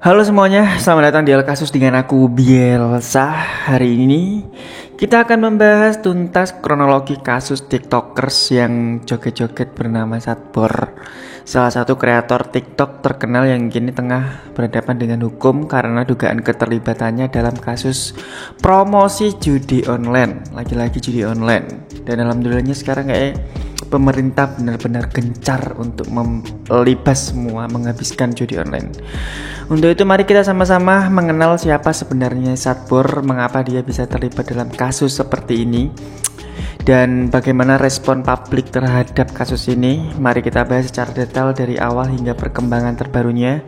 Halo semuanya, selamat datang di Kasus dengan aku Bielsa. Hari ini kita akan membahas tuntas kronologi kasus tiktokers yang joget-joget bernama Sadbor, salah satu kreator tiktok terkenal yang kini tengah berhadapan dengan hukum karena dugaan keterlibatannya dalam kasus promosi judi online. Lagi-lagi judi online. Dan alhamdulillahnya sekarang kayak pemerintah benar-benar gencar untuk melibas semua, menghabiskan judi online. Untuk itu mari kita sama-sama mengenal siapa sebenarnya Sadbor, mengapa dia bisa terlibat dalam kasus seperti ini, dan bagaimana respon publik terhadap kasus ini. Mari kita bahas secara detail dari awal hingga perkembangan terbarunya.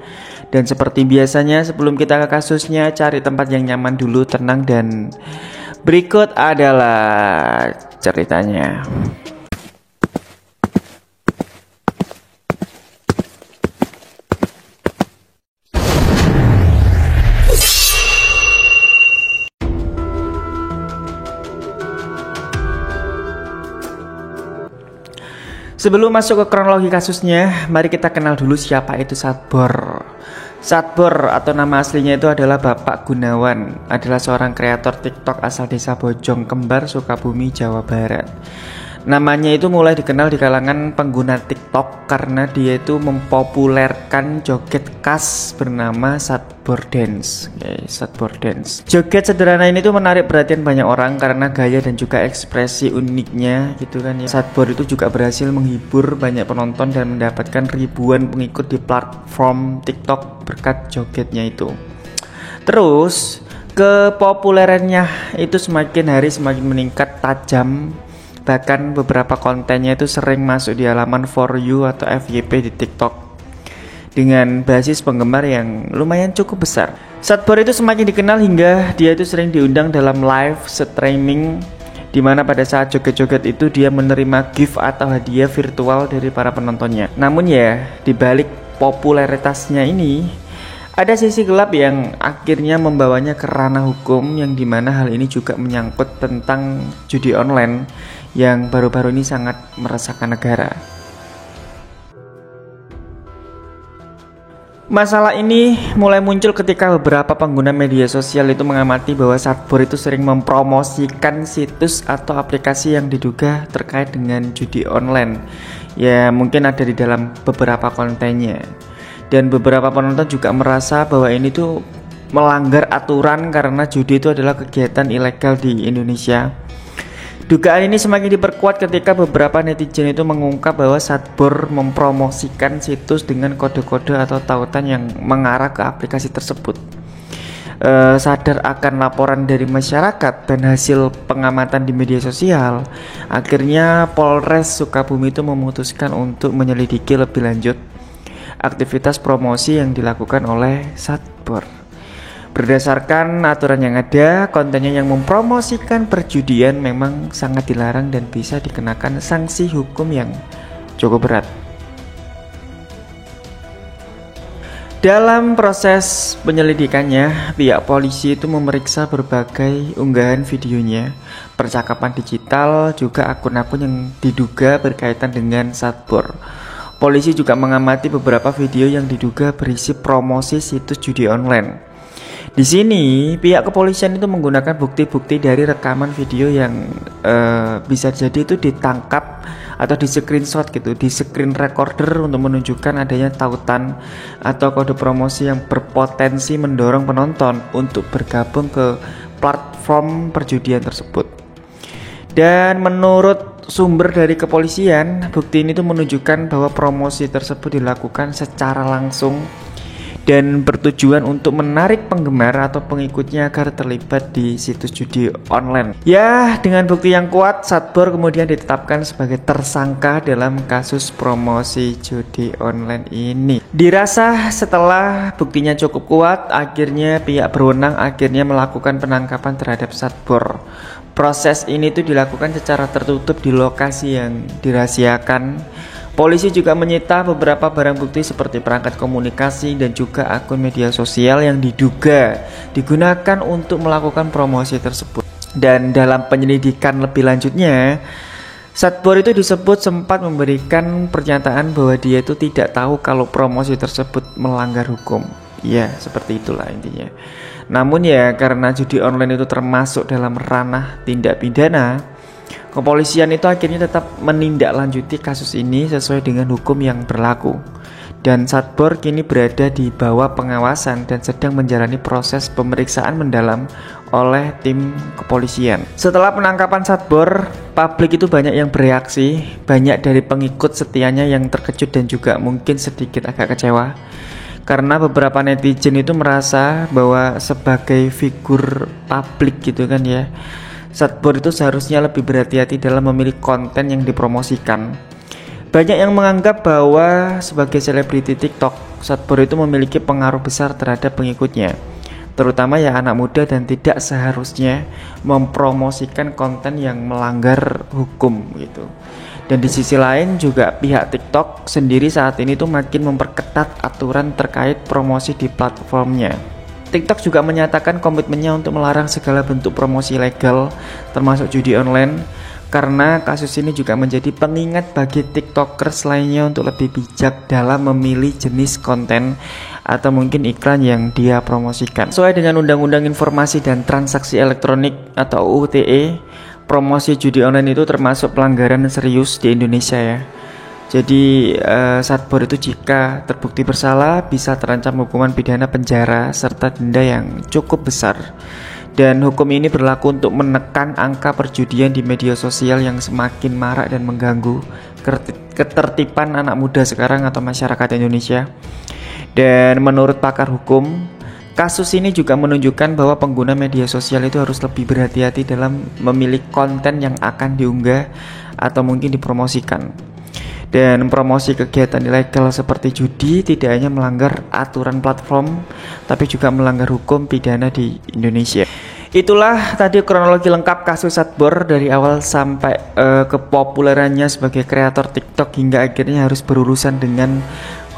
Dan seperti biasanya sebelum kita ke kasusnya, cari tempat yang nyaman dulu, tenang, dan berikut adalah ceritanya. Sebelum masuk ke kronologi kasusnya, mari kita kenal dulu siapa itu Sadbor. Sadbor atau nama aslinya itu adalah Bapak Gunawan, adalah seorang kreator TikTok asal desa Bojong Kembar, Sukabumi, Jawa Barat. Namanya itu mulai dikenal di kalangan pengguna TikTok karena dia itu mempopulerkan joget khas bernama Sadbor Dance. Sadbor Dance. Joget sederhana ini tuh menarik perhatian banyak orang karena gaya dan juga ekspresi uniknya gitu kan ya. Sadbor itu juga berhasil menghibur banyak penonton dan mendapatkan ribuan pengikut di platform TikTok berkat jogetnya itu. Terus kepopulerannya itu semakin hari semakin meningkat tajam. Bahkan beberapa kontennya itu sering masuk di halaman For You atau FYP di TikTok dengan basis penggemar yang lumayan cukup besar. Sadbor itu semakin dikenal hingga dia itu sering diundang dalam live streaming, dimana pada saat joget-joget itu dia menerima gift atau hadiah virtual dari para penontonnya. Namun ya, dibalik popularitasnya ini ada sisi gelap yang akhirnya membawanya ke ranah hukum, yang dimana hal ini juga menyangkut tentang judi online yang baru-baru ini sangat meresahkan negara. Masalah ini mulai muncul ketika beberapa pengguna media sosial itu mengamati bahwa Sadbor itu sering mempromosikan situs atau aplikasi yang diduga terkait dengan judi online. Ya mungkin ada di dalam beberapa kontennya. Dan beberapa penonton juga merasa bahwa ini tuh melanggar aturan karena judi itu adalah kegiatan ilegal di Indonesia. Dugaan ini semakin diperkuat ketika beberapa netizen itu mengungkap bahwa Sadbor mempromosikan situs dengan kode-kode atau tautan yang mengarah ke aplikasi tersebut. Sadar akan laporan dari masyarakat dan hasil pengamatan di media sosial, akhirnya Polres Sukabumi itu memutuskan untuk menyelidiki lebih lanjut aktivitas promosi yang dilakukan oleh Sadbor. Berdasarkan aturan yang ada, kontennya yang mempromosikan perjudian memang sangat dilarang dan bisa dikenakan sanksi hukum yang cukup berat. Dalam proses penyelidikannya, pihak polisi itu memeriksa berbagai unggahan videonya, percakapan digital, juga akun-akun yang diduga berkaitan dengan Sadbor. Polisi juga mengamati beberapa video yang diduga berisi promosi situs judi online. Di sini pihak kepolisian itu menggunakan bukti-bukti dari rekaman video yang bisa jadi itu ditangkap atau di screenshot gitu, di screen recorder untuk menunjukkan adanya tautan atau kode promosi yang berpotensi mendorong penonton untuk bergabung ke platform perjudian tersebut. Dan menurut sumber dari kepolisian, bukti ini tuh menunjukkan bahwa promosi tersebut dilakukan secara langsung dan bertujuan untuk menarik penggemar atau pengikutnya agar terlibat di situs judi online. Ya, dengan bukti yang kuat, Sadbor kemudian ditetapkan sebagai tersangka dalam kasus promosi judi online ini. Dirasa setelah buktinya cukup kuat, akhirnya pihak berwenang melakukan penangkapan terhadap Sadbor. Proses ini tuh dilakukan secara tertutup di lokasi yang dirahasiakan. Polisi juga menyita beberapa barang bukti seperti perangkat komunikasi dan juga akun media sosial yang diduga digunakan untuk melakukan promosi tersebut. Dan dalam penyelidikan lebih lanjutnya, Sadbor itu disebut sempat memberikan pernyataan bahwa dia itu tidak tahu kalau promosi tersebut melanggar hukum. Ya, seperti itulah intinya. Namun ya karena judi online itu termasuk dalam ranah tindak pidana, kepolisian itu akhirnya tetap menindaklanjuti kasus ini sesuai dengan hukum yang berlaku. Dan Satbor kini berada di bawah pengawasan dan sedang menjalani proses pemeriksaan mendalam oleh tim kepolisian. Setelah penangkapan Satbor, publik itu banyak yang bereaksi, banyak dari pengikut setianya yang terkejut dan juga mungkin sedikit agak kecewa. Karena beberapa netizen itu merasa bahwa sebagai figur publik gitu kan ya, Satbor itu seharusnya lebih berhati-hati dalam memilih konten yang dipromosikan. Banyak yang menganggap bahwa sebagai selebriti TikTok, Satbor itu memiliki pengaruh besar terhadap pengikutnya, terutama ya anak muda, dan tidak seharusnya mempromosikan konten yang melanggar hukum gitu. Dan di sisi lain juga pihak TikTok sendiri saat ini tuh makin memperketat aturan terkait promosi di platformnya. TikTok juga menyatakan komitmennya untuk melarang segala bentuk promosi ilegal termasuk judi online. Karena kasus ini juga menjadi pengingat bagi tiktokers lainnya untuk lebih bijak dalam memilih jenis konten atau mungkin iklan yang dia promosikan. Sesuai dengan Undang-Undang Informasi dan Transaksi Elektronik atau UU ITE, promosi judi online itu termasuk pelanggaran serius di Indonesia ya. Jadi Satbor itu jika terbukti bersalah bisa terancam hukuman pidana penjara serta denda yang cukup besar. Dan hukum ini berlaku untuk menekan angka perjudian di media sosial yang semakin marak dan mengganggu ketertiban anak muda sekarang atau masyarakat Indonesia. Dan menurut pakar hukum, kasus ini juga menunjukkan bahwa pengguna media sosial itu harus lebih berhati-hati dalam memilih konten yang akan diunggah atau mungkin dipromosikan. Dan promosi kegiatan ilegal seperti judi tidak hanya melanggar aturan platform, tapi juga melanggar hukum pidana di Indonesia. Itulah tadi kronologi lengkap kasus Satbor dari awal sampai kepopulerannya sebagai kreator TikTok hingga akhirnya harus berurusan dengan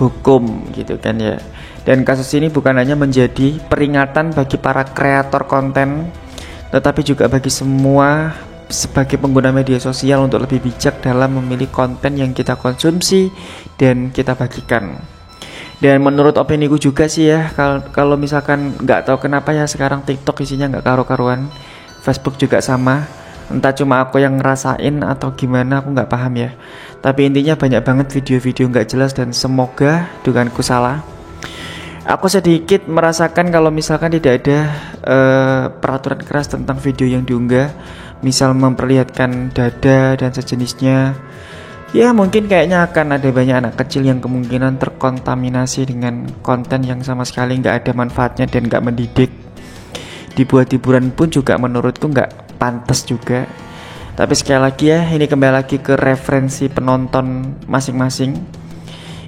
hukum gitu kan ya. Dan kasus ini bukan hanya menjadi peringatan bagi para kreator konten, tetapi juga bagi semua sebagai pengguna media sosial untuk lebih bijak dalam memilih konten yang kita konsumsi dan kita bagikan. Dan menurut opini gue juga sih ya, kalau misalkan nggak tahu kenapa ya sekarang TikTok isinya nggak karu-karuan, Facebook juga sama. Entah cuma aku yang ngerasain atau gimana, aku nggak paham ya. Tapi intinya banyak banget video-video nggak jelas dan semoga dugaanku salah. Aku sedikit merasakan kalau misalkan tidak ada peraturan keras tentang video yang diunggah, misal memperlihatkan dada dan sejenisnya, ya mungkin kayaknya akan ada banyak anak kecil yang kemungkinan terkontaminasi dengan konten yang sama sekali nggak ada manfaatnya dan nggak mendidik. Dibuat hiburan pun juga menurutku nggak pantas juga. Tapi sekali lagi ya, ini kembali lagi ke referensi penonton masing-masing.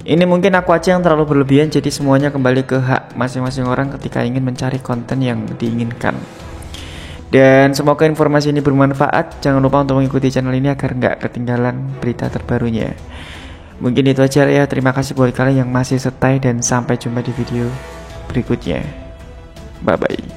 Ini mungkin aku aja yang terlalu berlebihan, jadi semuanya kembali ke hak masing-masing orang ketika ingin mencari konten yang diinginkan. Dan semoga informasi ini bermanfaat. Jangan lupa untuk mengikuti channel ini agar nggak ketinggalan berita terbarunya. Mungkin itu aja ya. Terima kasih buat kalian yang masih stay dan sampai jumpa di video berikutnya. Bye bye.